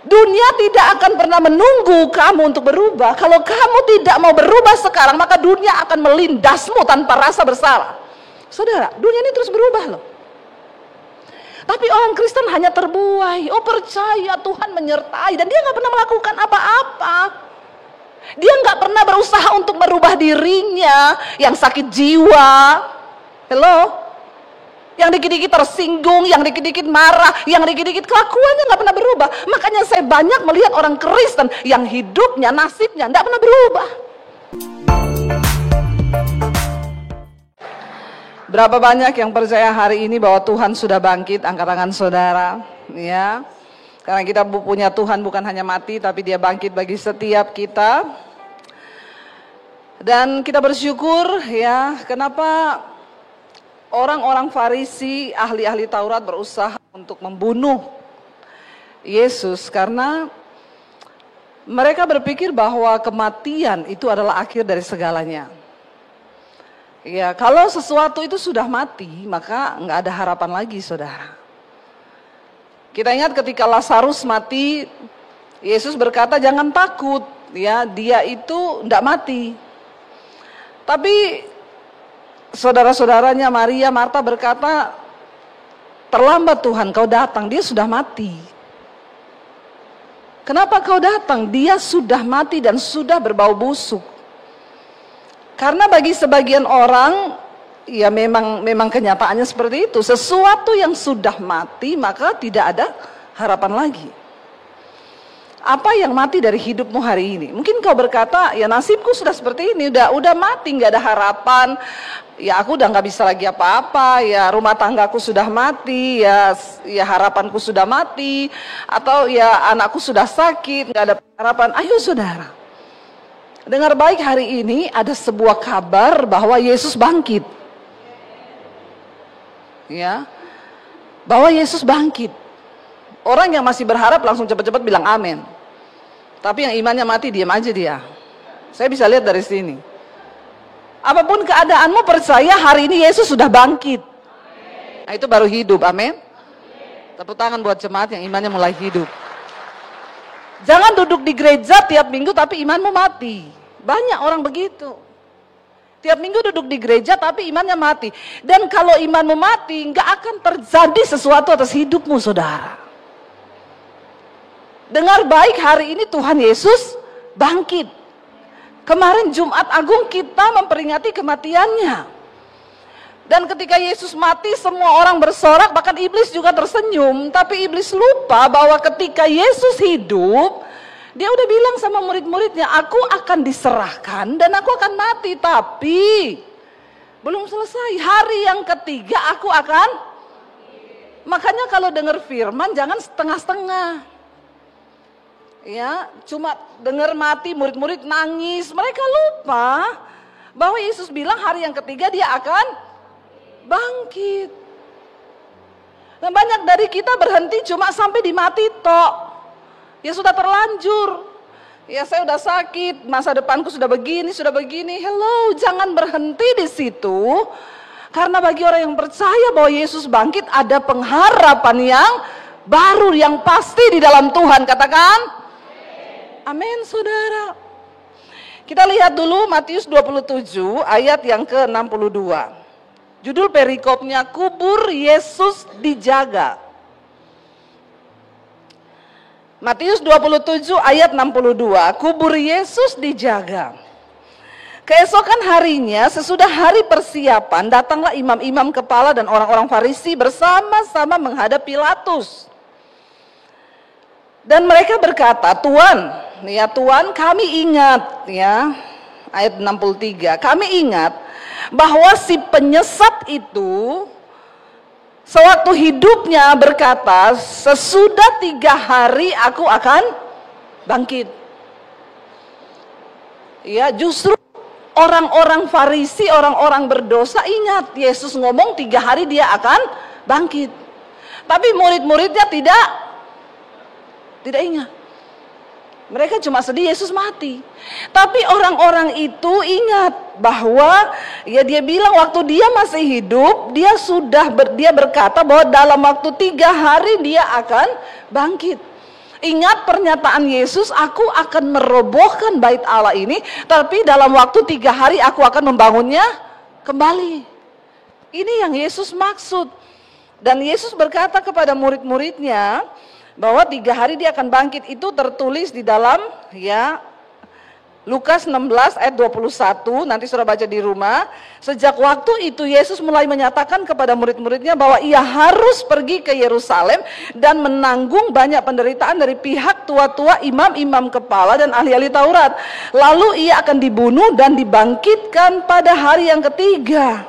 Dunia tidak akan pernah menunggu kamu untuk berubah. Kalau kamu tidak mau berubah sekarang, maka dunia akan melindasmu tanpa rasa bersalah. Saudara, dunia ini terus berubah loh. Tapi orang Kristen hanya terbuai. Oh, percaya Tuhan menyertai, dan dia nggak pernah melakukan apa-apa. Dia nggak pernah berusaha untuk merubah dirinya yang sakit jiwa. Hello? Yang dikit-dikit tersinggung, yang dikit-dikit marah, yang dikit-dikit kelakuannya nggak pernah berubah. Makanya saya banyak melihat orang Kristen yang hidupnya, nasibnya nggak pernah berubah. Berapa banyak yang percaya hari ini bahwa Tuhan sudah bangkit? Angkat tangan saudara, ya. Karena kita punya Tuhan bukan hanya mati, tapi Dia bangkit bagi setiap kita. Dan kita bersyukur, ya. Kenapa orang-orang Farisi, ahli-ahli Taurat berusaha untuk membunuh Yesus? Karena mereka berpikir bahwa kematian itu adalah akhir dari segalanya. Ya, kalau sesuatu itu sudah mati, maka nggak ada harapan lagi, saudara. Kita ingat ketika Lazarus mati, Yesus berkata jangan takut, ya, dia itu nggak mati. Tapi saudara-saudaranya Maria, Marta berkata, terlambat Tuhan, kau datang, dia sudah mati. Kenapa kau datang? Dia sudah mati dan sudah berbau busuk. Karena bagi sebagian orang, ya memang kenyataannya seperti itu. Sesuatu yang sudah mati, maka tidak ada harapan lagi. Apa yang mati dari hidupmu hari ini? Mungkin kau berkata, ya nasibku sudah seperti ini, udah mati, nggak ada harapan. Ya aku udah nggak bisa lagi apa-apa, ya rumah tanggaku sudah mati, ya harapanku sudah mati, atau ya anakku sudah sakit, nggak ada harapan. Ayo saudara, dengar baik, hari ini ada sebuah kabar bahwa Yesus bangkit. Ya, bahwa Yesus bangkit. Orang yang masih berharap langsung cepat-cepat bilang amin. Tapi yang imannya mati, diam aja dia. Saya bisa lihat dari sini. Apapun keadaanmu, percaya hari ini Yesus sudah bangkit. Nah, itu baru hidup, amin. Tepuk tangan buat jemaat yang imannya mulai hidup. Jangan duduk di gereja tiap minggu tapi imanmu mati. Banyak orang begitu. Tiap minggu duduk di gereja tapi imannya mati. Dan kalau imanmu mati, nggak akan terjadi sesuatu atas hidupmu, saudara. Dengar baik, hari ini Tuhan Yesus bangkit. Kemarin Jumat Agung kita memperingati kematiannya. Dan ketika Yesus mati, semua orang bersorak, bahkan iblis juga tersenyum. Tapi iblis lupa bahwa ketika Yesus hidup, dia udah bilang sama murid-muridnya, aku akan diserahkan dan aku akan mati. Tapi belum selesai, hari yang ketiga aku akan. Makanya kalau dengar firman jangan setengah-setengah. Ya, cuma dengar mati, murid-murid nangis. Mereka lupa bahwa Yesus bilang hari yang ketiga dia akan bangkit. Dan banyak dari kita berhenti cuma sampai di mati tok. Ya sudah terlanjur. Ya saya udah sakit, masa depanku sudah begini, sudah begini. Hello, jangan berhenti di situ. Karena bagi orang yang percaya bahwa Yesus bangkit, ada pengharapan yang baru, yang pasti di dalam Tuhan. Katakan amin, saudara. Kita lihat dulu Matius 27 ayat yang ke-62. Judul perikopnya, kubur Yesus dijaga. Matius 27 ayat 62, kubur Yesus dijaga. Keesokan harinya, sesudah hari persiapan, datanglah imam-imam kepala dan orang-orang Farisi bersama-sama menghadap Pilatus. Dan mereka berkata, Tuan, ya Tuan, kami ingat, ya, ayat 63, kami ingat bahwa si penyesat itu sewaktu hidupnya berkata, sesudah 3 hari aku akan bangkit. Ya, justru orang-orang Farisi, orang-orang berdosa ingat Yesus ngomong 3 hari dia akan bangkit. Tapi murid-muridnya tidak ingat. Mereka cuma sedih Yesus mati. Tapi orang-orang itu ingat bahwa ya dia bilang waktu dia masih hidup, dia berkata bahwa dalam waktu 3 hari dia akan bangkit. Ingat pernyataan Yesus, aku akan merobohkan bait Allah ini, tapi dalam waktu 3 hari aku akan membangunnya kembali. Ini yang Yesus maksud. Dan Yesus berkata kepada murid-muridnya bahwa 3 hari dia akan bangkit. Itu tertulis di dalam Lukas 16 ayat 21, nanti sudah baca di rumah. Sejak waktu itu Yesus mulai menyatakan kepada murid-muridnya bahwa ia harus pergi ke Yerusalem dan menanggung banyak penderitaan dari pihak tua-tua, imam-imam kepala dan ahli-ahli Taurat. Lalu ia akan dibunuh dan dibangkitkan pada hari yang ketiga.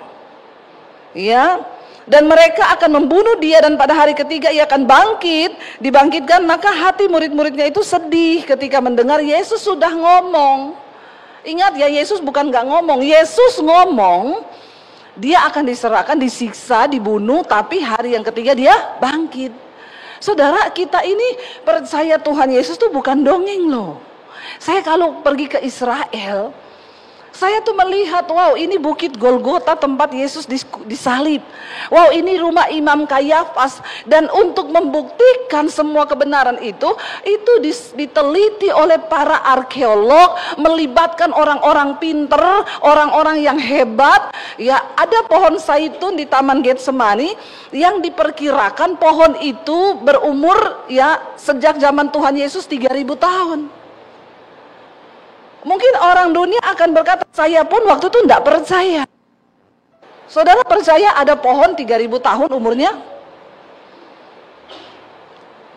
Dan mereka akan membunuh dia dan pada hari ketiga ia akan dibangkitkan. Maka hati murid-muridnya itu sedih ketika mendengar Yesus sudah ngomong. Ingat ya, Yesus bukan gak ngomong, Yesus ngomong dia akan diserahkan, disiksa, dibunuh, tapi hari yang ketiga dia bangkit. Saudara, kita ini percaya Tuhan Yesus tuh bukan dongeng loh. Saya kalau pergi ke Israel, saya tuh melihat, wow, ini bukit Golgota tempat Yesus disalib. Wow, ini rumah Imam Kayafas. Dan untuk membuktikan semua kebenaran itu diteliti oleh para arkeolog, melibatkan orang-orang pinter, orang-orang yang hebat. Ada pohon zaitun di Taman Getsemani yang diperkirakan pohon itu berumur sejak zaman Tuhan Yesus 3.000 tahun. Mungkin orang dunia akan berkata, saya pun waktu itu tidak percaya. Saudara percaya ada pohon 3.000 tahun umurnya?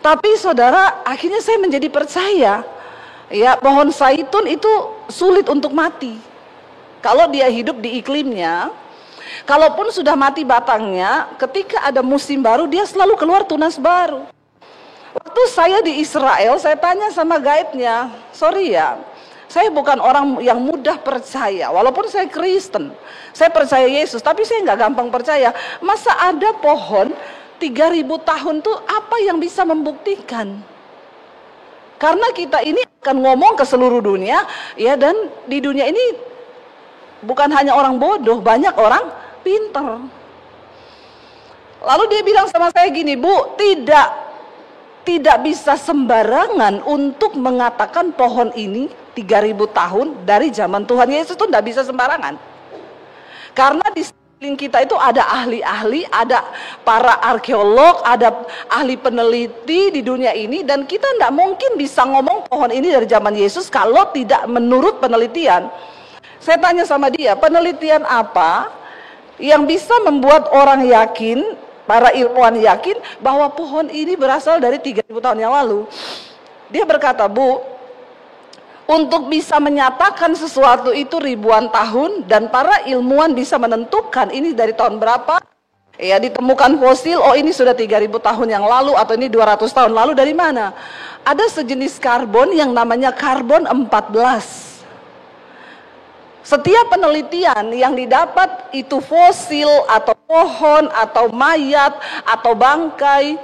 Tapi saudara, akhirnya saya menjadi percaya. Pohon zaitun itu sulit untuk mati. Kalau dia hidup di iklimnya, kalaupun sudah mati batangnya, ketika ada musim baru, dia selalu keluar tunas baru. Waktu saya di Israel, saya tanya sama guide-nya, sorry ya, saya bukan orang yang mudah percaya, walaupun saya Kristen, saya percaya Yesus, tapi saya nggak gampang percaya. Masa ada pohon 3.000 tahun tuh apa yang bisa membuktikan? Karena kita ini akan ngomong ke seluruh dunia, dan di dunia ini bukan hanya orang bodoh, banyak orang pintar. Lalu dia bilang sama saya gini, Bu, tidak bisa sembarangan untuk mengatakan pohon ini 3.000 tahun dari zaman Tuhan Yesus itu tidak bisa sembarangan. Karena di sekeliling kita itu ada ahli-ahli, ada para arkeolog, ada ahli peneliti di dunia ini, dan kita tidak mungkin bisa ngomong pohon ini dari zaman Yesus kalau tidak menurut penelitian. Saya tanya sama dia, penelitian apa yang bisa membuat orang yakin, para ilmuwan yakin bahwa pohon ini berasal dari 3.000 tahun yang lalu? Dia berkata, Bu, untuk bisa menyatakan sesuatu itu ribuan tahun, dan para ilmuwan bisa menentukan ini dari tahun berapa, ditemukan fosil, oh ini sudah 3.000 tahun yang lalu, atau ini 200 tahun lalu, dari mana? Ada sejenis karbon yang namanya karbon 14. Setiap penelitian yang didapat itu fosil, atau pohon, atau mayat, atau bangkai,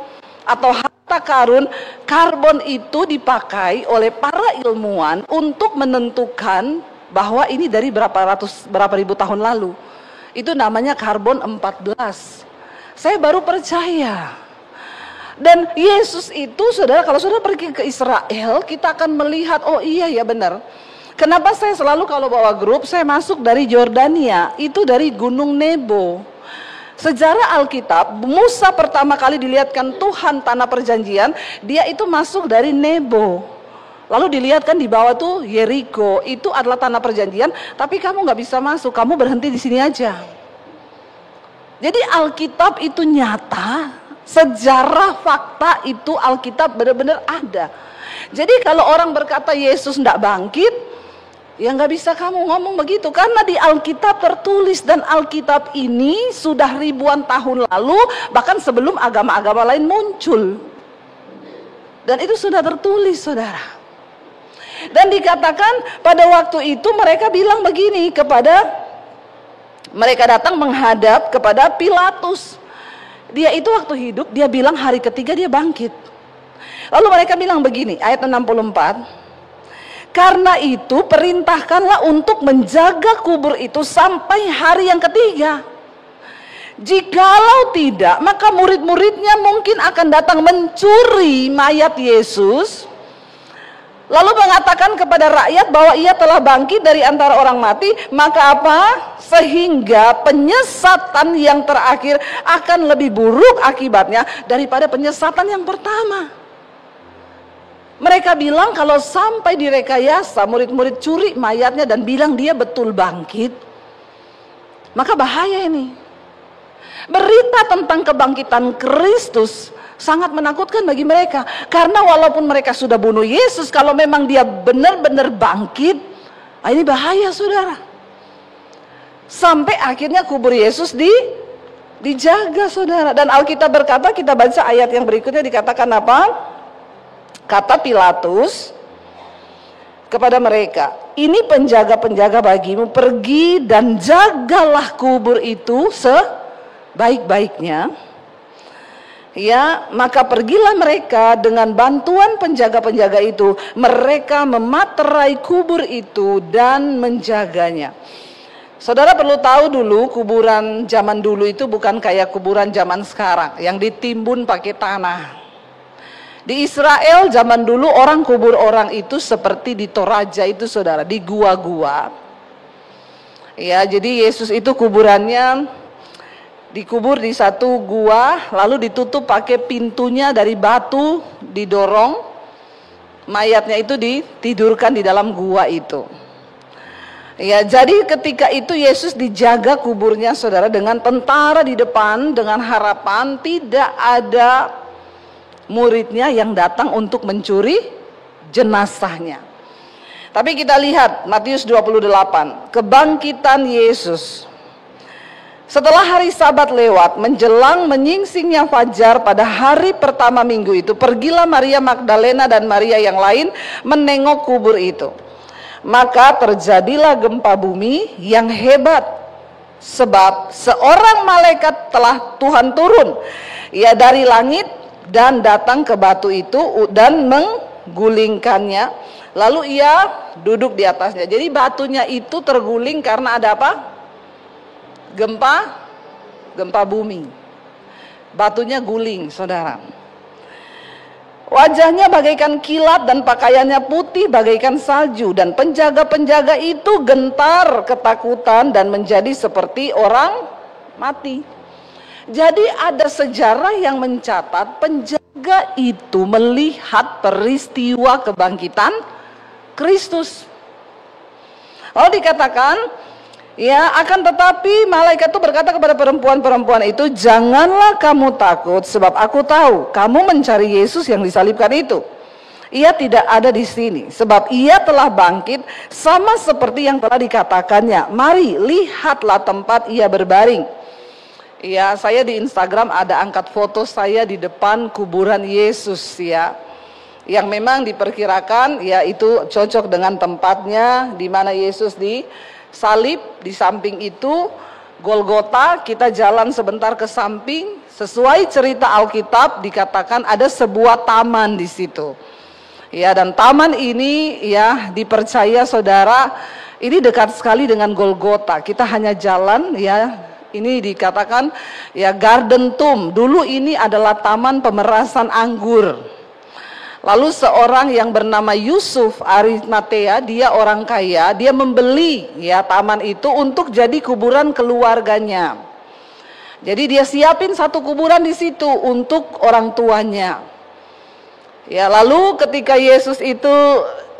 atau harta karun, karbon itu dipakai oleh para ilmuwan untuk menentukan bahwa ini dari berapa ribu tahun lalu. Itu namanya karbon 14. Saya baru percaya. Dan Yesus itu, saudara, kalau saudara pergi ke Israel, kita akan melihat, oh iya ya benar. Kenapa saya selalu kalau bawa grup, saya masuk dari Yordania, itu dari Gunung Nebo. Sejarah Alkitab, Musa pertama kali dilihatkan Tuhan tanah perjanjian, dia itu masuk dari Nebo. Lalu dilihatkan di bawah tuh Yeriko, itu adalah tanah perjanjian, tapi kamu nggak bisa masuk, kamu berhenti di sini aja. Jadi Alkitab itu nyata, sejarah fakta itu Alkitab benar-benar ada. Jadi kalau orang berkata Yesus tidak bangkit, ya nggak bisa kamu ngomong begitu, karena di Alkitab tertulis, dan Alkitab ini sudah ribuan tahun lalu, bahkan sebelum agama-agama lain muncul. Dan itu sudah tertulis, saudara. Dan dikatakan pada waktu itu mereka bilang begini mereka datang menghadap kepada Pilatus. Dia itu waktu hidup, dia bilang hari ketiga dia bangkit. Lalu mereka bilang begini, ayat 64. Karena itu perintahkanlah untuk menjaga kubur itu sampai hari yang ketiga. Jikalau tidak, maka murid-muridnya mungkin akan datang mencuri mayat Yesus lalu mengatakan kepada rakyat bahwa ia telah bangkit dari antara orang mati, maka apa? Sehingga penyesatan yang terakhir akan lebih buruk akibatnya daripada penyesatan yang pertama. Mereka bilang kalau sampai direkayasa, murid-murid curi mayatnya dan bilang dia betul bangkit, maka bahaya ini. Berita tentang kebangkitan Kristus sangat menakutkan bagi mereka, karena walaupun mereka sudah bunuh Yesus, kalau memang dia benar-benar bangkit, ini bahaya saudara. Sampai akhirnya kubur Yesus dijaga saudara. Dan Alkitab berkata, kita baca ayat yang berikutnya, dikatakan apa? Kata Pilatus kepada mereka, ini penjaga-penjaga bagimu, pergi dan jagalah kubur itu sebaik-baiknya. Ya, maka pergilah mereka dengan bantuan penjaga-penjaga itu. Mereka mematerai kubur itu dan menjaganya. Saudara perlu tahu dulu, kuburan zaman dulu itu bukan kayak kuburan zaman sekarang yang ditimbun pakai tanah. Di Israel zaman dulu orang kubur orang itu seperti di Toraja itu saudara, di gua-gua. Ya, jadi Yesus itu kuburannya dikubur di satu gua, lalu ditutup pakai pintunya dari batu, didorong, mayatnya itu ditidurkan di dalam gua itu. Ya, jadi ketika itu Yesus dijaga kuburnya saudara dengan tentara di depan, dengan harapan tidak ada muridnya yang datang untuk mencuri jenazahnya. Tapi kita lihat Matius 28, kebangkitan Yesus. Setelah hari Sabat lewat, menjelang menyingsingnya fajar pada hari pertama minggu itu, pergilah Maria Magdalena dan Maria yang lain menengok kubur itu. Maka terjadilah gempa bumi yang hebat, sebab seorang malaikat telah Tuhan turun, ia dari langit dan datang ke batu itu dan menggulingkannya, lalu ia duduk di atasnya. Jadi batunya itu terguling karena ada apa? Gempa bumi. Batunya guling saudara. Wajahnya bagaikan kilat dan pakaiannya putih bagaikan salju, dan penjaga-penjaga itu gentar ketakutan dan menjadi seperti orang mati. Jadi ada sejarah yang mencatat penjaga itu melihat peristiwa kebangkitan Kristus. Lalu dikatakan, ya, akan tetapi malaikat itu berkata kepada perempuan-perempuan itu, janganlah kamu takut, sebab aku tahu kamu mencari Yesus yang disalibkan itu. Ia tidak ada di sini, sebab ia telah bangkit sama seperti yang telah dikatakannya. Mari, lihatlah tempat ia berbaring. Ya, saya di Instagram ada angkat foto saya di depan kuburan Yesus ya, yang memang diperkirakan ya itu cocok dengan tempatnya di mana Yesus disalib. Di samping itu Golgota, kita jalan sebentar ke samping, sesuai cerita Alkitab dikatakan ada sebuah taman di situ. Ya, dan taman ini ya dipercaya saudara ini dekat sekali dengan Golgota. Kita hanya jalan ya. Ini dikatakan ya Garden Tomb. Dulu ini adalah taman pemerasan anggur. Lalu seorang yang bernama Yusuf Arimatea, dia orang kaya, dia membeli ya taman itu untuk jadi kuburan keluarganya. Jadi dia siapin satu kuburan di situ untuk orang tuanya. Ya, lalu ketika Yesus itu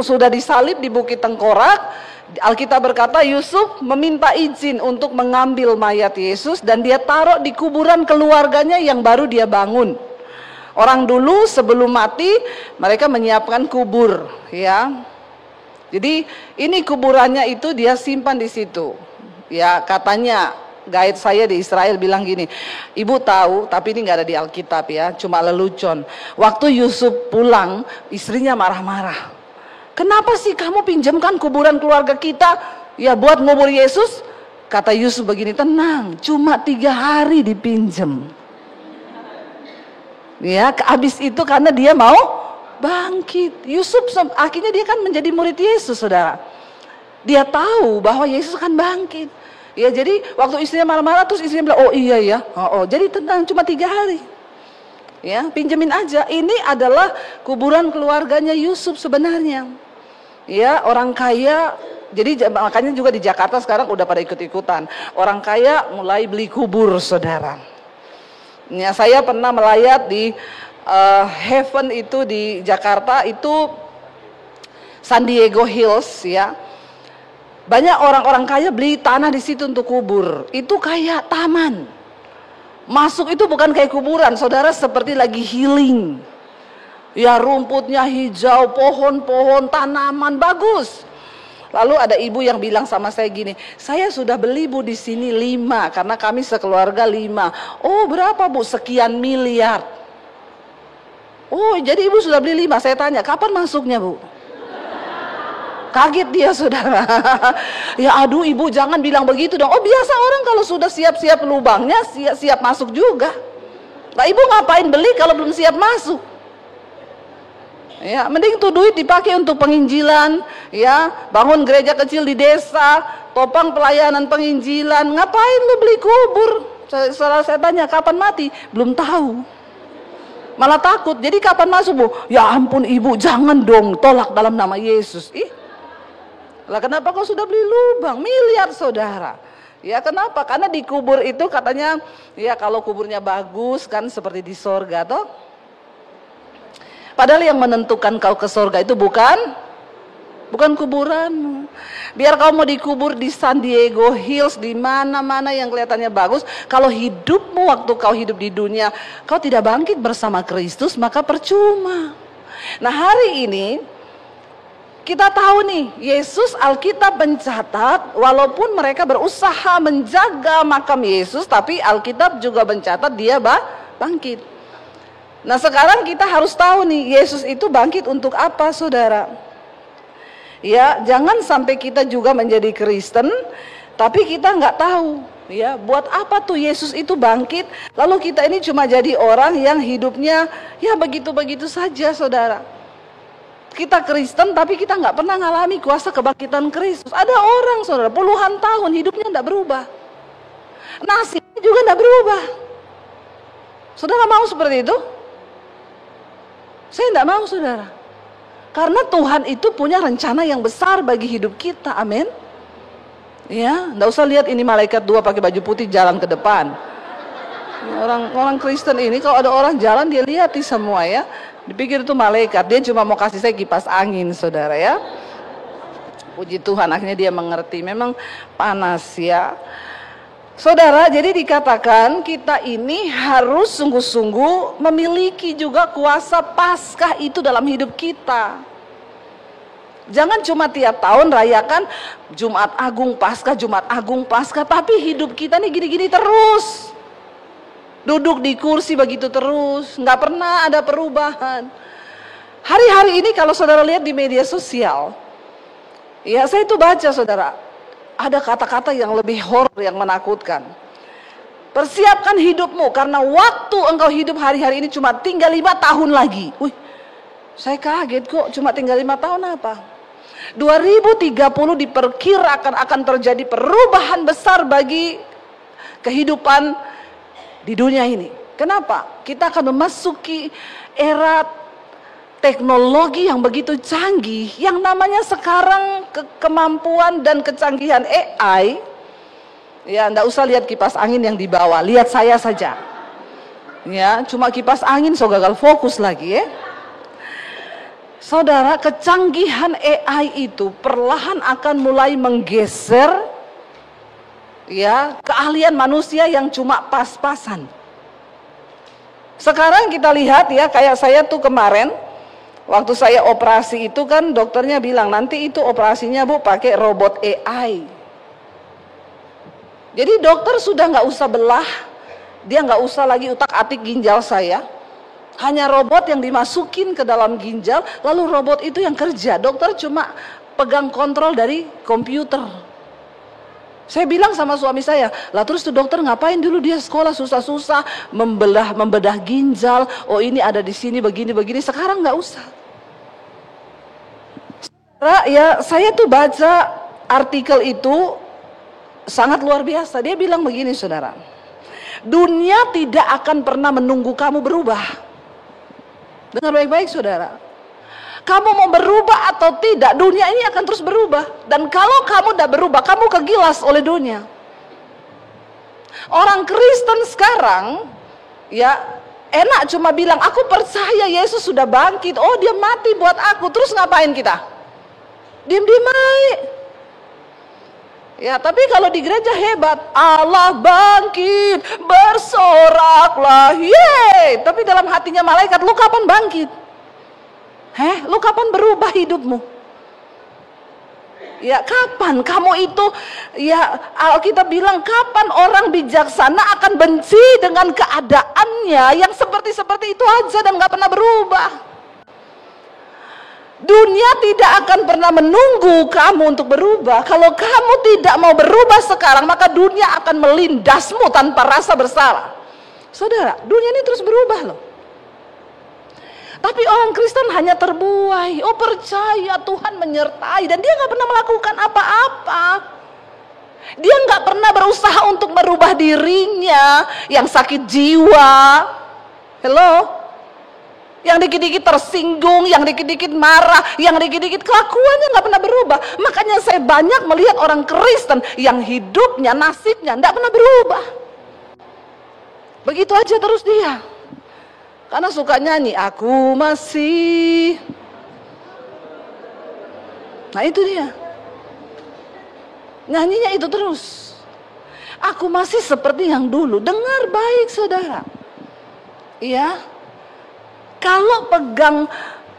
sudah disalib di Bukit Tengkorak, Alkitab berkata Yusuf meminta izin untuk mengambil mayat Yesus dan dia taruh di kuburan keluarganya yang baru dia bangun. Orang dulu sebelum mati mereka menyiapkan kubur ya. Jadi ini kuburannya itu dia simpan di situ. Ya, katanya guide saya di Israel bilang gini, ibu tahu, tapi ini nggak ada di Alkitab ya, cuma lelucon. Waktu Yusuf pulang, istrinya marah-marah. Kenapa sih kamu pinjamkan kuburan keluarga kita ya buat ngubur Yesus? Kata Yusuf begini, tenang, cuma 3 hari dipinjam. Ya, habis itu karena dia mau bangkit. Yusuf akhirnya dia kan menjadi murid Yesus, saudara. Dia tahu bahwa Yesus akan bangkit. Ya, jadi waktu istrinya marah-marah terus istrinya bilang, oh iya ya, jadi tenang, cuma 3 hari. Ya, pinjemin aja. Ini adalah kuburan keluarganya Yusuf sebenarnya. Ya, orang kaya. Jadi makanya juga di Jakarta sekarang udah pada ikut-ikutan. Orang kaya mulai beli kubur, saudara. Ya, saya pernah melayat di Heaven itu di Jakarta, itu San Diego Hills ya. Banyak orang-orang kaya beli tanah di situ untuk kubur. Itu kayak taman. Masuk itu bukan kayak kuburan, saudara, seperti lagi healing. Ya, rumputnya hijau, pohon-pohon, tanaman bagus. Lalu ada ibu yang bilang sama saya gini, saya sudah beli Bu di sini 5, karena kami sekeluarga 5. Oh, berapa Bu? Sekian miliar. Oh, jadi ibu sudah beli 5. Saya tanya, kapan masuknya Bu? Kaget dia, saudara. Ya aduh, ibu jangan bilang begitu dong. Oh, biasa orang kalau sudah siap-siap lubangnya, siap masuk juga. Nah, ibu ngapain beli kalau belum siap masuk? Ya, mending tuh duit dipakai untuk penginjilan, ya, bangun gereja kecil di desa, topang pelayanan penginjilan. Ngapain lu beli kubur? Saya tanya, kapan mati? Belum tahu. Malah takut. Jadi kapan masuk Bu? Ya ampun ibu, jangan dong, tolak dalam nama Yesus. Lah kenapa kau sudah beli lubang? Miliar, saudara. Ya kenapa? Karena di kubur itu katanya, ya kalau kuburnya bagus kan seperti di sorga toh. Padahal yang menentukan kau ke sorga itu bukan kuburan. Biar kau mau dikubur di San Diego Hills, di mana-mana yang kelihatannya bagus, kalau hidupmu waktu kau hidup di dunia, kau tidak bangkit bersama Kristus, maka percuma. Nah, hari ini kita tahu nih, Yesus, Alkitab mencatat, walaupun mereka berusaha menjaga makam Yesus, tapi Alkitab juga mencatat dia bangkit. Nah, sekarang kita harus tahu nih, Yesus itu bangkit untuk apa, saudara? Ya, jangan sampai kita juga menjadi Kristen, tapi kita nggak tahu, ya, buat apa tuh Yesus itu bangkit, lalu kita ini cuma jadi orang yang hidupnya, ya begitu-begitu saja, saudara. Kita Kristen tapi kita nggak pernah ngalami kuasa kebangkitan Kristus. Ada orang, saudara, puluhan tahun hidupnya nggak berubah, nasibnya juga nggak berubah. Saudara mau seperti itu? Saya nggak mau, saudara. Karena Tuhan itu punya rencana yang besar bagi hidup kita, amin. Ya, nggak usah lihat ini malaikat 2 pakai baju putih jalan ke depan. Orang Kristen ini kalau ada orang jalan dia lihati semua ya. Dipikir itu malaikat, dia cuma mau kasih saya kipas angin, saudara ya. Puji Tuhan, akhirnya dia mengerti. Memang panas ya, saudara. Jadi dikatakan kita ini harus sungguh-sungguh memiliki juga kuasa Paskah itu dalam hidup kita. Jangan cuma tiap tahun rayakan Jumat Agung Paskah, Jumat Agung Paskah, tapi hidup kita nih gini-gini terus. Duduk di kursi begitu terus, nggak pernah ada perubahan. Hari-hari ini kalau saudara lihat di media sosial, ya saya itu baca, saudara, ada kata-kata yang lebih horor, yang menakutkan. Persiapkan hidupmu karena waktu engkau hidup hari-hari ini cuma tinggal 5 tahun lagi. Wih, saya kaget kok, cuma tinggal 5 tahun apa? 2030 diperkirakan akan terjadi perubahan besar bagi kehidupan di dunia ini. Kenapa? Kita akan memasuki era teknologi yang begitu canggih, yang namanya sekarang kemampuan dan kecanggihan AI. Ya, enggak usah lihat kipas angin yang dibawa, lihat saya saja. Ya, cuma kipas angin so gagal fokus lagi ya. Saudara, kecanggihan AI itu perlahan akan mulai menggeser ya keahlian manusia yang cuma pas-pasan. Sekarang kita lihat ya, kayak saya tuh kemarin waktu saya operasi itu kan dokternya bilang nanti itu operasinya Bu pakai robot AI. Jadi dokter sudah nggak usah belah, dia nggak usah lagi utak-atik ginjal saya, hanya robot yang dimasukin ke dalam ginjal, lalu robot itu yang kerja. Dokter cuma pegang kontrol dari komputer. Saya bilang sama suami saya, lah terus tuh dokter ngapain dulu dia sekolah susah-susah membedah ginjal, oh ini ada di sini begini-begini, sekarang nggak usah. Ya, saya tuh baca artikel itu sangat luar biasa. Dia bilang begini, saudara, dunia tidak akan pernah menunggu kamu berubah. Dengar baik-baik saudara. Kamu mau berubah atau tidak, dunia ini akan terus berubah. Dan kalau kamu tidak berubah, kamu kegilas oleh dunia. Orang Kristen sekarang, ya enak cuma bilang, aku percaya Yesus sudah bangkit. Oh, dia mati buat aku. Terus ngapain kita? Diam-diam aja. Ya, tapi kalau di gereja hebat, Allah bangkit, bersoraklah, yeay. Tapi dalam hatinya malaikat, lu kapan bangkit? Lu kapan berubah hidupmu? Ya, kapan kamu itu, ya Alkitab bilang, kapan orang bijaksana akan benci dengan keadaannya yang seperti itu aja dan gak pernah berubah. Dunia tidak akan pernah menunggu kamu untuk berubah. Kalau kamu tidak mau berubah sekarang, maka dunia akan melindasmu tanpa rasa bersalah. Saudara, dunia ini terus berubah loh. Tapi orang Kristen hanya terbuai. Oh, percaya Tuhan menyertai. Dan dia gak pernah melakukan apa-apa. Dia gak pernah berusaha untuk merubah dirinya yang sakit jiwa. Hello? Yang dikit-dikit tersinggung, yang dikit-dikit marah, yang dikit-dikit kelakuannya gak pernah berubah. Makanya saya banyak melihat orang Kristen yang hidupnya, nasibnya gak pernah berubah. Begitu aja terus dia. Karena suka nyanyi, aku masih. Nah itu dia. Nyanyinya itu terus. Aku masih seperti yang dulu. Dengar baik saudara. Iya. Kalau pegang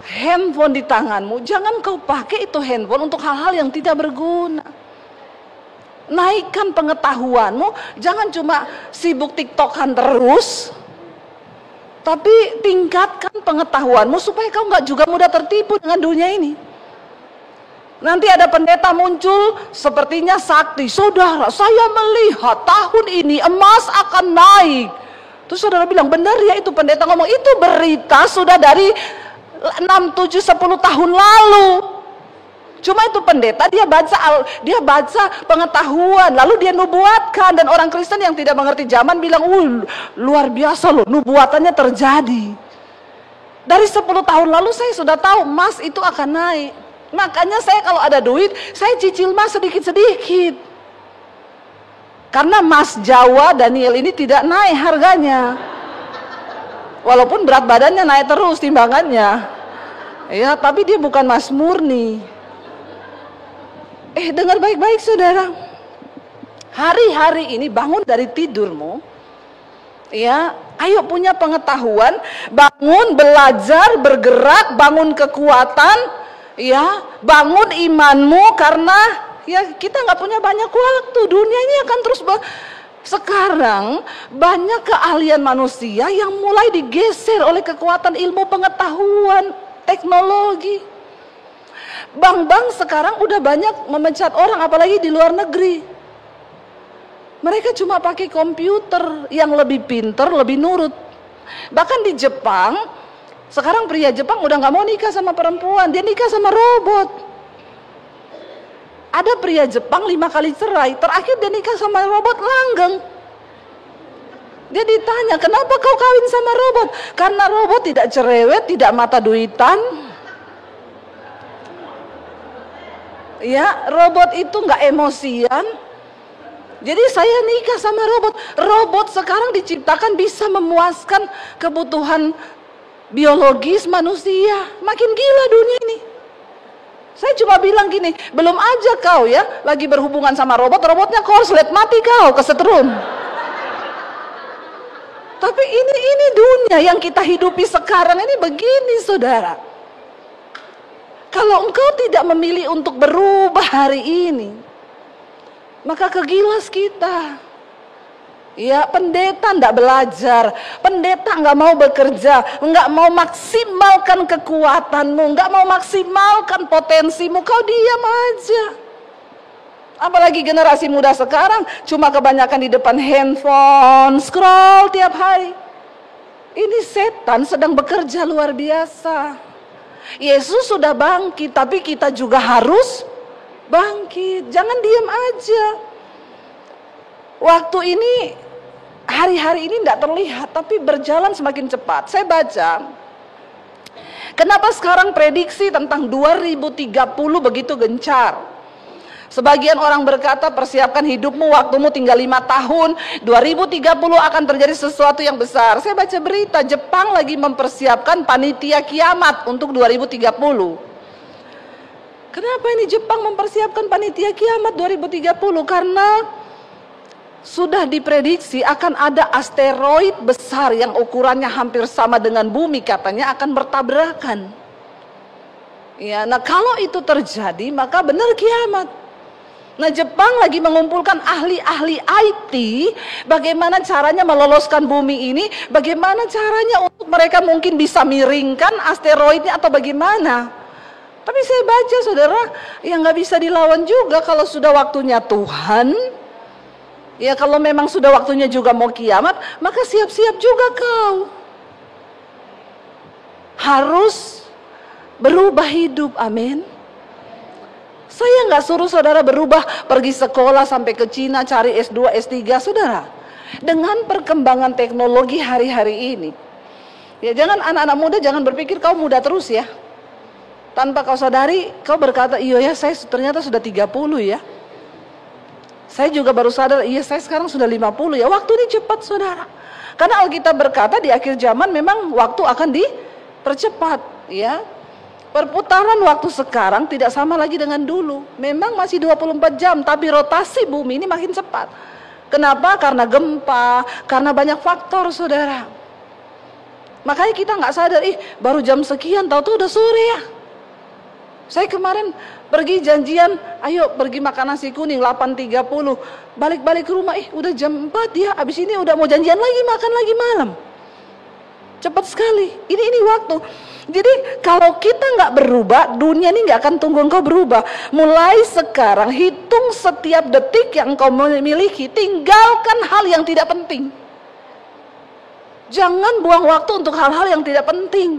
handphone di tanganmu, jangan kau pakai itu handphone untuk hal-hal yang tidak berguna. Naikkan pengetahuanmu. Jangan cuma sibuk tiktokan terus. Tapi tingkatkan pengetahuanmu supaya kau nggak juga mudah tertipu dengan dunia ini. Nanti ada pendeta muncul sepertinya sakti. Saudara, saya melihat tahun ini emas akan naik. Terus saudara bilang, benar ya itu pendeta ngomong. Itu berita sudah dari 6, 7, 10 tahun lalu. Cuma itu pendeta dia baca pengetahuan, lalu dia nubuatkan, dan orang Kristen yang tidak mengerti zaman bilang, luar biasa loh, nubuatannya terjadi. Dari 10 tahun lalu saya sudah tahu emas itu akan naik. Makanya saya kalau ada duit, saya cicil emas sedikit-sedikit. Karena emas Jawa Daniel ini tidak naik harganya. Walaupun berat badannya naik terus timbangannya. Ya, tapi dia bukan emas murni. Dengar baik-baik saudara. Hari-hari ini bangun dari tidurmu. Ya, ayo punya pengetahuan, bangun belajar, bergerak, bangun kekuatan, ya, bangun imanmu karena ya kita nggak punya banyak waktu. Dunia ini akan terus sekarang banyak keahlian manusia yang mulai digeser oleh kekuatan ilmu pengetahuan, teknologi. Bank-bank sekarang udah banyak memecat orang, apalagi di luar negeri. Mereka cuma pakai komputer yang lebih pinter, lebih nurut. Bahkan di Jepang, sekarang pria Jepang udah gak mau nikah sama perempuan, dia nikah sama robot. Ada pria Jepang 5 kali cerai, terakhir dia nikah sama robot langgeng. Dia ditanya, kenapa kau kawin sama robot? Karena robot tidak cerewet, tidak mata duitan. Ya, robot itu nggak emosian. Jadi saya nikah sama robot. Robot sekarang diciptakan bisa memuaskan kebutuhan biologis manusia. Makin gila dunia ini. Saya cuma bilang gini, belum aja kau ya lagi berhubungan sama robot, robotnya korslet, mati kau kesetrum. Tapi ini dunia yang kita hidupi sekarang ini begini saudara. Kalau engkau tidak memilih untuk berubah hari ini, maka kegilas kita. Ya, pendeta tidak belajar, pendeta nggak mau bekerja, nggak mau maksimalkan kekuatanmu, nggak mau maksimalkan potensimu, kau diam aja. Apalagi generasi muda sekarang, cuma kebanyakan di depan handphone, scroll tiap hari. Ini setan sedang bekerja luar biasa. Yesus sudah bangkit, tapi kita juga harus bangkit. Jangan diam aja. Waktu ini, hari-hari ini tidak terlihat, tapi berjalan semakin cepat. Saya baca Kenapa sekarang prediksi tentang 2030 begitu gencar? Sebagian orang berkata, persiapkan hidupmu, waktumu tinggal 5 tahun, 2030 akan terjadi sesuatu yang besar. Saya baca berita, Jepang lagi mempersiapkan panitia kiamat untuk 2030. Kenapa ini Jepang mempersiapkan panitia kiamat 2030? Karena sudah diprediksi akan ada asteroid besar yang ukurannya hampir sama dengan bumi, katanya akan bertabrakan. Ya, nah kalau itu terjadi, maka benar kiamat. Nah, Jepang lagi mengumpulkan ahli-ahli IT, bagaimana caranya meloloskan bumi ini, bagaimana caranya untuk mereka mungkin bisa miringkan asteroidnya atau bagaimana. Tapi saya baca, saudara, yang nggak bisa dilawan juga kalau sudah waktunya Tuhan. Ya, kalau memang sudah waktunya juga mau kiamat, maka siap-siap juga kau. Harus berubah hidup, amin. Saya nggak suruh saudara berubah, pergi sekolah sampai ke Cina, cari S2, S3, saudara. Dengan perkembangan teknologi hari-hari ini. Ya, jangan anak-anak muda, jangan berpikir kau muda terus ya. Tanpa kau sadari, kau berkata, iya ya, saya ternyata sudah 30 ya. Saya juga baru sadar, iya saya sekarang sudah 50 ya. Waktu ini cepat, saudara. Karena Alkitab berkata di akhir zaman memang waktu akan dipercepat, ya. Perputaran waktu sekarang tidak sama lagi dengan dulu. Memang masih 24 jam, tapi rotasi bumi ini makin cepat. Kenapa? Karena gempa, karena banyak faktor, saudara. Makanya kita nggak sadar, baru jam sekian, tahu-tahu udah sore ya. Saya kemarin pergi janjian, ayo pergi makan nasi kuning 8.30. Balik-balik ke rumah, udah jam 4 ya, abis ini udah mau janjian lagi, makan lagi malam. Cepat sekali, ini waktu. Jadi kalau kita nggak berubah, dunia ini nggak akan tunggu engkau berubah. Mulai sekarang hitung setiap detik yang engkau miliki, tinggalkan hal yang tidak penting. Jangan buang waktu untuk hal-hal yang tidak penting.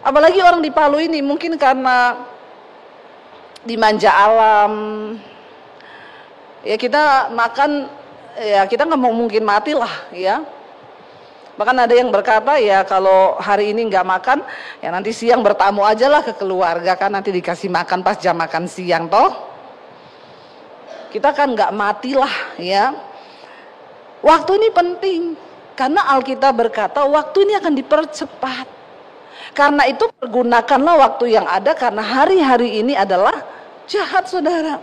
Apalagi orang di Palu ini mungkin karena dimanja alam. Ya kita makan, ya kita nggak mau mungkin mati lah ya. Bahkan ada yang berkata ya kalau hari ini nggak makan, ya nanti siang bertamu aja lah ke keluarga kan nanti dikasih makan pas jam makan siang toh. Kita kan nggak mati lah ya. Waktu ini penting karena Alkitab berkata waktu ini akan dipercepat. Karena itu pergunakanlah waktu yang ada karena hari-hari ini adalah jahat, saudara.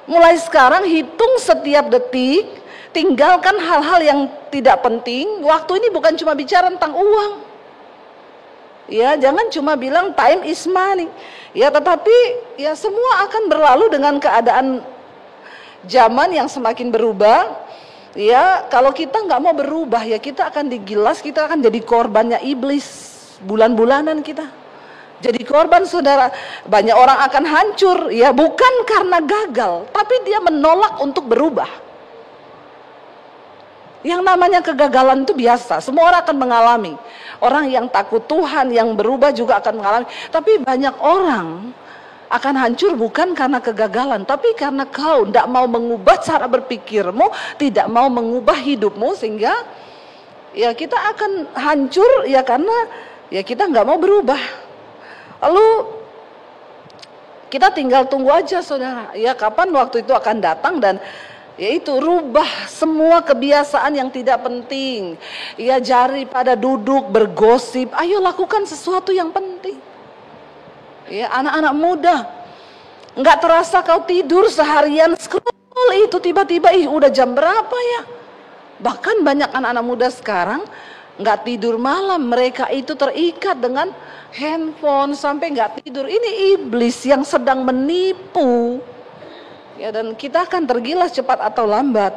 Mulai sekarang hitung setiap detik. Tinggalkan hal-hal yang tidak penting. Waktu ini bukan cuma bicara tentang uang. Ya, jangan cuma bilang time is money. Ya, tetapi ya semua akan berlalu dengan keadaan zaman yang semakin berubah. Ya, kalau kita nggak mau berubah, ya kita akan digilas, kita akan jadi korbannya iblis. Bulan-bulanan kita jadi korban, saudara. Banyak orang akan hancur, ya bukan karena gagal, tapi dia menolak untuk berubah. Yang namanya kegagalan itu biasa, semua orang akan mengalami. Orang yang takut Tuhan, yang berubah juga akan mengalami. Tapi banyak orang akan hancur bukan karena kegagalan, tapi karena kau tidak mau mengubah cara berpikirmu, tidak mau mengubah hidupmu, sehingga ya kita akan hancur ya karena ya kita nggak mau berubah. Lalu kita tinggal tunggu aja, saudara. Ya kapan waktu itu akan datang dan yaitu rubah semua kebiasaan yang tidak penting. Ya daripada duduk bergosip, ayo lakukan sesuatu yang penting. Ya anak-anak muda, nggak terasa kau tidur seharian scroll itu tiba-tiba udah jam berapa ya? Bahkan banyak anak-anak muda sekarang nggak tidur malam, mereka itu terikat dengan handphone sampai nggak tidur. Ini iblis yang sedang menipu. Ya, dan kita akan tergilas cepat atau lambat.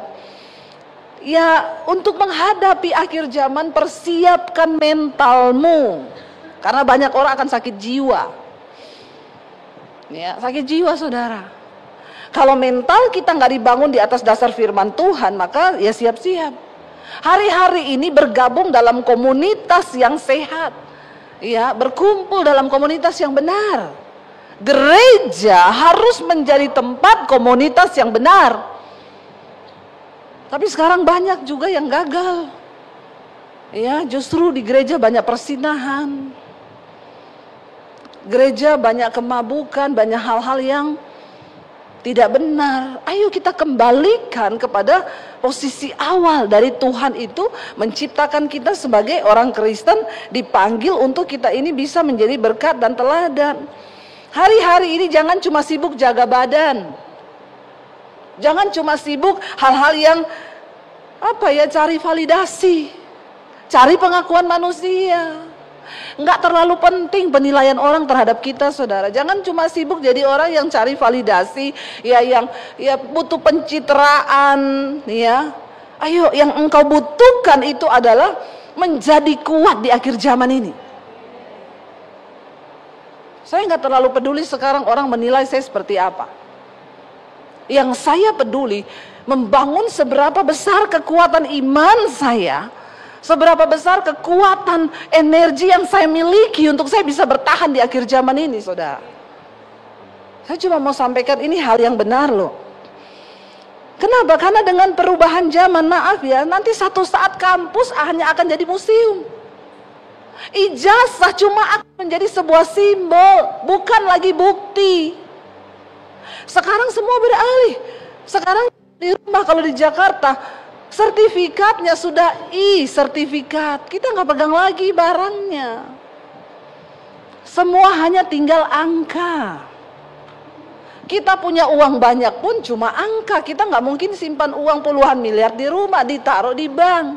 Ya, untuk menghadapi akhir zaman persiapkan mentalmu. Karena banyak orang akan sakit jiwa. Ya, sakit jiwa, saudara. Kalau mental kita nggak dibangun di atas dasar firman Tuhan, maka ya siap-siap. Hari-hari ini bergabung dalam komunitas yang sehat. Ya, berkumpul dalam komunitas yang benar. Gereja harus menjadi tempat komunitas yang benar. Tapi sekarang banyak juga yang gagal. Ya, justru di gereja banyak persinahan. Gereja banyak kemabukan, banyak hal-hal yang tidak benar. Ayo kita kembalikan kepada posisi awal dari Tuhan itu menciptakan kita sebagai orang Kristen, dipanggil untuk kita ini bisa menjadi berkat dan teladan. Hari-hari ini jangan cuma sibuk jaga badan. Jangan cuma sibuk hal-hal yang cari validasi, cari pengakuan manusia. Enggak terlalu penting penilaian orang terhadap kita, saudara. Jangan cuma sibuk jadi orang yang cari validasi, yang butuh pencitraan, ya. Ayo, yang engkau butuhkan itu adalah menjadi kuat di akhir zaman ini. Saya enggak terlalu peduli sekarang orang menilai saya seperti apa. Yang saya peduli membangun seberapa besar kekuatan iman saya. Seberapa besar kekuatan energi yang saya miliki untuk saya bisa bertahan di akhir zaman ini, saudara. Saya cuma mau sampaikan ini hal yang benar loh. Kenapa? Karena dengan perubahan zaman, maaf ya, nanti satu saat kampus hanya akan jadi museum. Ijazah cuma akan menjadi sebuah simbol, bukan lagi bukti. Sekarang semua beralih. Sekarang di rumah kalau di Jakarta, sertifikatnya sudah sertifikat. Kita nggak pegang lagi barangnya. Semua hanya tinggal angka. Kita punya uang banyak pun cuma angka. Kita nggak mungkin simpan uang puluhan miliar di rumah, ditaruh di bank.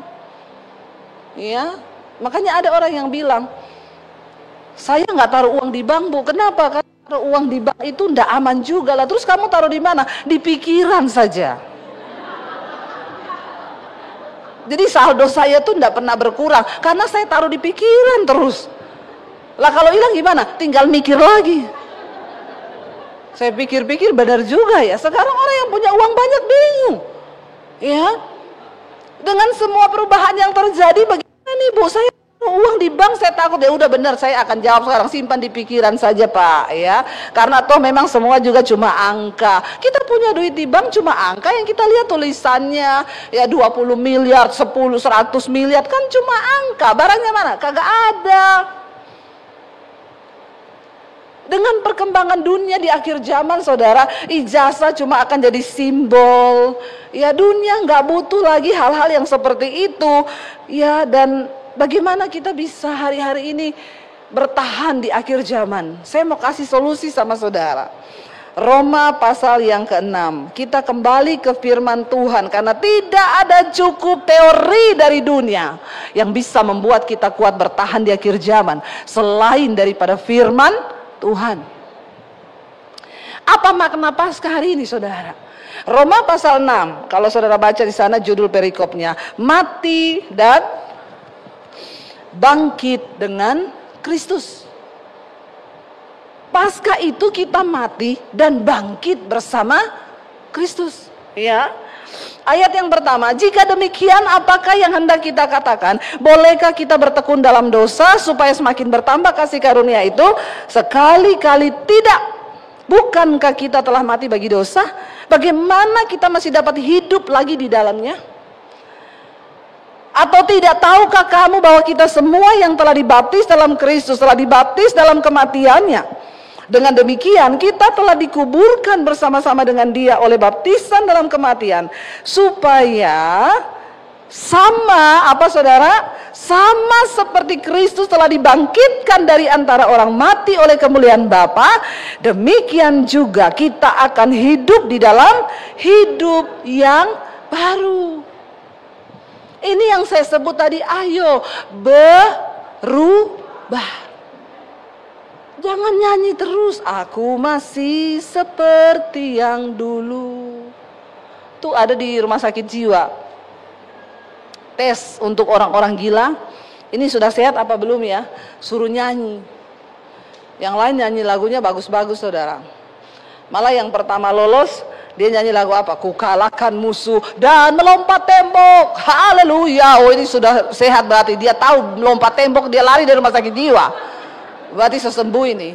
Ya, makanya ada orang yang bilang, saya nggak taruh uang di bank, Bu. Kenapa? Karena taruh uang di bank itu nggak aman juga lah. Terus kamu taruh di mana? Di pikiran saja. Jadi saldo saya tuh enggak pernah berkurang karena saya taruh di pikiran terus. Lah kalau hilang gimana? Tinggal mikir lagi. Saya pikir-pikir benar juga ya. Sekarang orang yang punya uang banyak bingung. Ya. Dengan semua perubahan yang terjadi, bagaimana nih Bu? Saya uang di bank, saya takut. Ya udah benar, saya akan jawab sekarang, simpan di pikiran saja Pak, ya. Karena toh memang semua juga cuma angka. Kita punya duit di bank cuma angka, yang kita lihat tulisannya ya 20 miliar, 10, 100 miliar kan cuma angka. Barangnya mana? Kagak ada. Dengan perkembangan dunia di akhir zaman, saudara, ijazah cuma akan jadi simbol. Ya, dunia nggak butuh lagi hal-hal yang seperti itu. Ya, dan bagaimana kita bisa hari-hari ini bertahan di akhir zaman? Saya mau kasih solusi sama saudara. Roma pasal yang ke-6. Kita kembali ke firman Tuhan. Karena tidak ada cukup teori dari dunia yang bisa membuat kita kuat bertahan di akhir zaman selain daripada firman Tuhan. Apa makna Paskah hari ini, saudara? Roma pasal 6. Kalau saudara baca di sana judul perikopnya, mati dan bangkit dengan Kristus. Paskah itu kita mati dan bangkit bersama Kristus. Ya. Ayat yang pertama, jika demikian apakah yang hendak kita katakan? Bolehkah kita bertekun dalam dosa supaya semakin bertambah kasih karunia itu? Sekali-kali tidak. Bukankah kita telah mati bagi dosa? Bagaimana kita masih dapat hidup lagi di dalamnya? Atau tidak tahukah kamu bahwa kita semua yang telah dibaptis dalam Kristus, telah dibaptis dalam kematiannya? Dengan demikian kita telah dikuburkan bersama-sama dengan Dia oleh baptisan dalam kematian, supaya sama, apa saudara? Sama seperti Kristus telah dibangkitkan dari antara orang mati oleh kemuliaan Bapa, demikian juga kita akan hidup di dalam hidup yang baru. Ini yang saya sebut tadi, ayo berubah. Jangan nyanyi terus, aku masih seperti yang dulu. Tuh ada di rumah sakit jiwa. Tes untuk orang-orang gila. Ini sudah sehat apa belum ya? Suruh nyanyi. Yang lain nyanyi lagunya bagus-bagus, saudara. Malah yang pertama lolos, dia nyanyi lagu apa? Ku kalahkan musuh dan melompat tembok. Haleluya. Oh, ini sudah sehat berarti. Dia tahu melompat tembok, dia lari dari rumah sakit jiwa. Berarti sesembuh ini.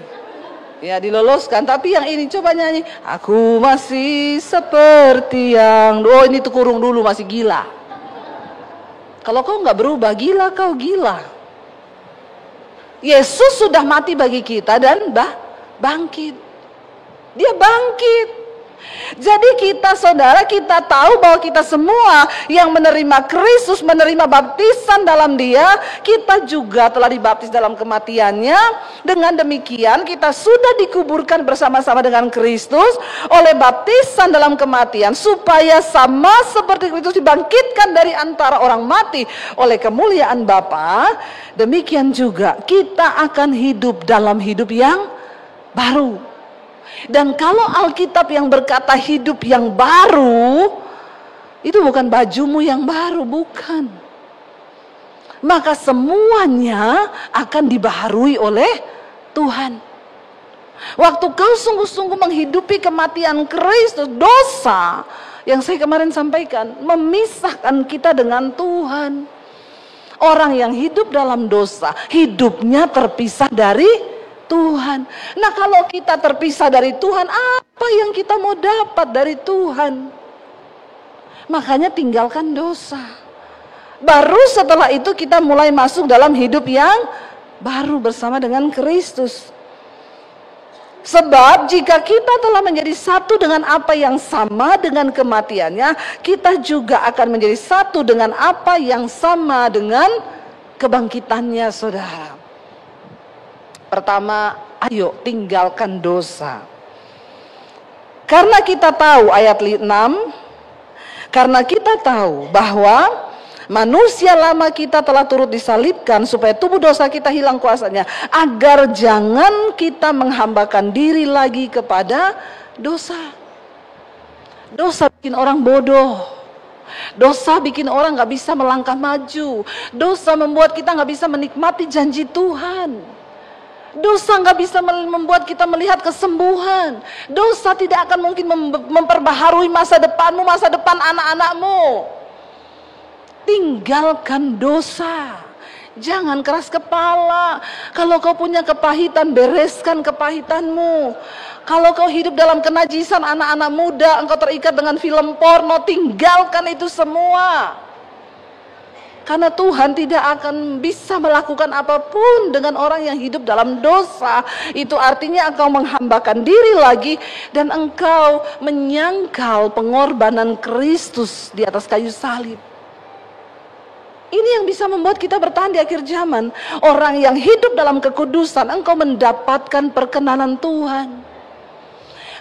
Ya, diloloskan. Tapi yang ini coba nyanyi, aku masih seperti yang, oh ini tuh kurung dulu, masih gila. Kalau kau nggak berubah, gila kau gila. Yesus sudah mati bagi kita dan bangkit. Dia bangkit. Jadi kita saudara, kita tahu bahwa kita semua yang menerima Kristus, menerima baptisan dalam Dia, kita juga telah dibaptis dalam kematiannya. Dengan demikian kita sudah dikuburkan bersama-sama dengan Kristus oleh baptisan dalam kematian, supaya sama seperti Kristus dibangkitkan dari antara orang mati oleh kemuliaan Bapa, demikian juga kita akan hidup dalam hidup yang baru. Dan kalau Alkitab yang berkata hidup yang baru, itu bukan bajumu yang baru, bukan. Maka semuanya akan dibaharui oleh Tuhan. Waktu kau sungguh-sungguh menghidupi kematian Kristus, dosa yang saya kemarin sampaikan memisahkan kita dengan Tuhan. Orang yang hidup dalam dosa, hidupnya terpisah dari Tuhan. Nah, kalau kita terpisah dari Tuhan, apa yang kita mau dapat dari Tuhan? Makanya tinggalkan dosa. Baru setelah itu kita mulai masuk dalam hidup yang baru bersama dengan Kristus. Sebab jika kita telah menjadi satu dengan apa yang sama dengan kematiannya, kita juga akan menjadi satu dengan apa yang sama dengan kebangkitannya, saudara. Pertama, ayo tinggalkan dosa. Karena kita tahu, ayat 6, karena kita tahu bahwa manusia lama kita telah turut disalibkan supaya tubuh dosa kita hilang kuasanya, agar jangan kita menghambakan diri lagi kepada dosa. Dosa bikin orang bodoh. Dosa bikin orang gak bisa melangkah maju. Dosa membuat kita gak bisa menikmati janji Tuhan. Dosa gak bisa membuat kita melihat kesembuhan. Dosa tidak akan mungkin memperbaharui masa depanmu, masa depan anak-anakmu. Tinggalkan dosa. Jangan keras kepala. Kalau kau punya kepahitan, bereskan kepahitanmu. Kalau kau hidup dalam kenajisan anak-anak muda, engkau terikat dengan film porno, tinggalkan itu semua. Karena Tuhan tidak akan bisa melakukan apapun dengan orang yang hidup dalam dosa. Itu artinya engkau menghambakan diri lagi, dan engkau menyangkal pengorbanan Kristus di atas kayu salib. Ini yang bisa membuat kita bertahan di akhir zaman. Orang yang hidup dalam kekudusan, engkau mendapatkan perkenanan Tuhan.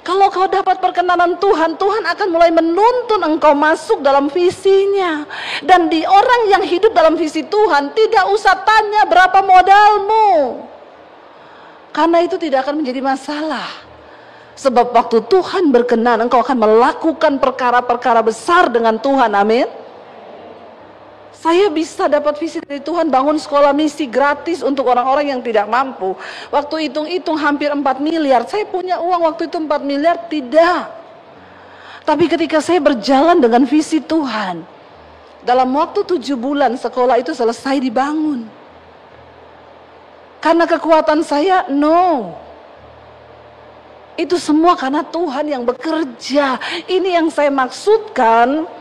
Kalau kau dapat perkenanan Tuhan, Tuhan akan mulai menuntun engkau masuk dalam visinya. Dan di orang yang hidup dalam visi Tuhan, tidak usah tanya berapa modalmu. Karena itu tidak akan menjadi masalah. Sebab waktu Tuhan berkenan, engkau akan melakukan perkara-perkara besar dengan Tuhan, amin. Saya bisa dapat visi dari Tuhan, bangun sekolah misi gratis untuk orang-orang yang tidak mampu. Waktu hitung-hitung hampir 4 miliar. Saya punya uang waktu itu 4 miliar? Tidak. Tapi ketika saya berjalan dengan visi Tuhan, dalam waktu 7 bulan sekolah itu selesai dibangun. Karena kekuatan saya? No. Itu semua karena Tuhan yang bekerja. Ini yang saya maksudkan.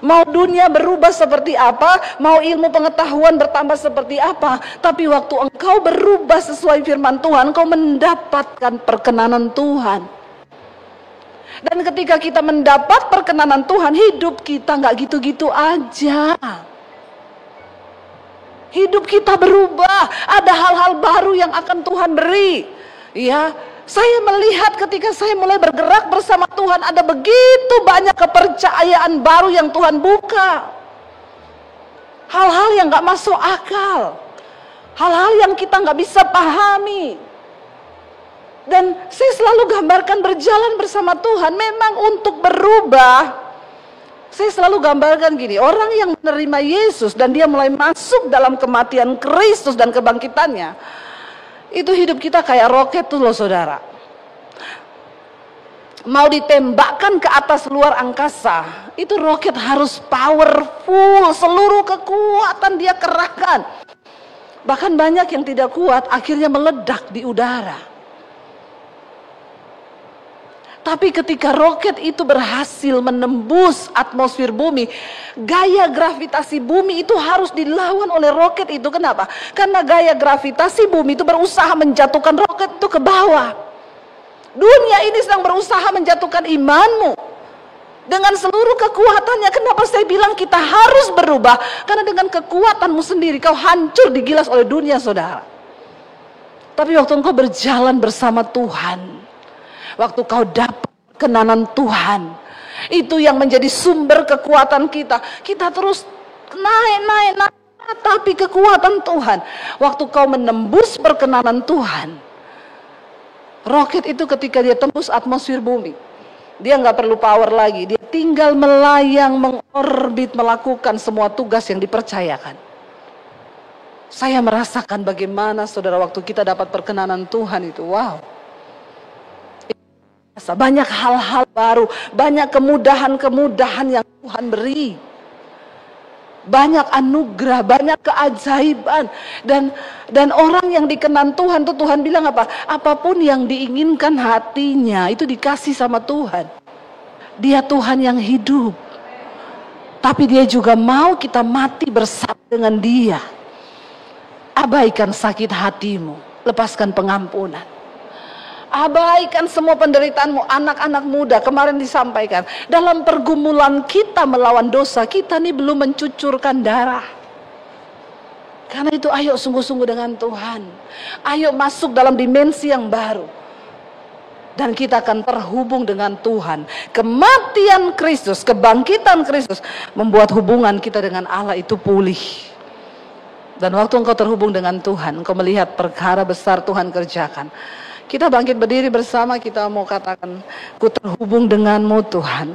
Mau dunia berubah seperti apa, mau ilmu pengetahuan bertambah seperti apa, tapi waktu engkau berubah sesuai firman Tuhan, engkau mendapatkan perkenanan Tuhan. Dan ketika kita mendapat perkenanan Tuhan, hidup kita gak gitu-gitu aja. Hidup kita berubah, ada hal-hal baru yang akan Tuhan beri. Ya, saya melihat ketika saya mulai bergerak bersama Tuhan, ada begitu banyak kepercayaan baru yang Tuhan buka. Hal-hal yang gak masuk akal. Hal-hal yang kita gak bisa pahami. Dan saya selalu gambarkan berjalan bersama Tuhan, memang untuk berubah. Saya selalu gambarkan gini, orang yang menerima Yesus dan dia mulai masuk dalam kematian Kristus dan kebangkitannya, itu hidup kita kayak roket tuh loh saudara. Mau ditembakkan ke atas luar angkasa, itu roket harus powerful, seluruh kekuatan dia kerahkan. Bahkan banyak yang tidak kuat, akhirnya meledak di udara. Tapi ketika roket itu berhasil menembus atmosfer bumi, gaya gravitasi bumi itu harus dilawan oleh roket itu. Kenapa? Karena gaya gravitasi bumi itu berusaha menjatuhkan roket itu ke bawah. Dunia ini sedang berusaha menjatuhkan imanmu dengan seluruh kekuatannya. Kenapa saya bilang kita harus berubah? Karena dengan kekuatanmu sendiri kau hancur digilas oleh dunia, saudara. Tapi waktu engkau berjalan bersama Tuhan, waktu kau dapat kenanan Tuhan, itu yang menjadi sumber kekuatan kita. Kita terus naik. Tapi kekuatan Tuhan, waktu kau menembus perkenanan Tuhan, roket itu ketika dia tembus atmosfer bumi, dia nggak perlu power lagi, dia tinggal melayang, mengorbit, melakukan semua tugas yang dipercayakan. Saya merasakan bagaimana saudara waktu kita dapat perkenanan Tuhan itu, wow. Banyak hal-hal baru, banyak kemudahan-kemudahan yang Tuhan beri. Banyak anugerah, banyak keajaiban. Dan orang yang dikenan Tuhan, tuh Tuhan bilang apa? Apapun yang diinginkan hatinya, itu dikasih sama Tuhan. Dia Tuhan yang hidup. Tapi dia juga mau kita mati bersama dengan dia. Abaikan sakit hatimu, lepaskan pengampunan. Abaikan semua penderitaanmu. Anak-anak muda kemarin disampaikan, dalam pergumulan kita melawan dosa, kita nih belum mencucurkan darah. Karena itu ayo sungguh-sungguh dengan Tuhan. Ayo masuk dalam dimensi yang baru. Dan kita akan terhubung dengan Tuhan. Kematian Kristus, kebangkitan Kristus membuat hubungan kita dengan Allah itu pulih. Dan waktu engkau terhubung dengan Tuhan, engkau melihat perkara besar Tuhan kerjakan. Kita bangkit berdiri bersama, kita mau katakan, ku terhubung denganmu Tuhan.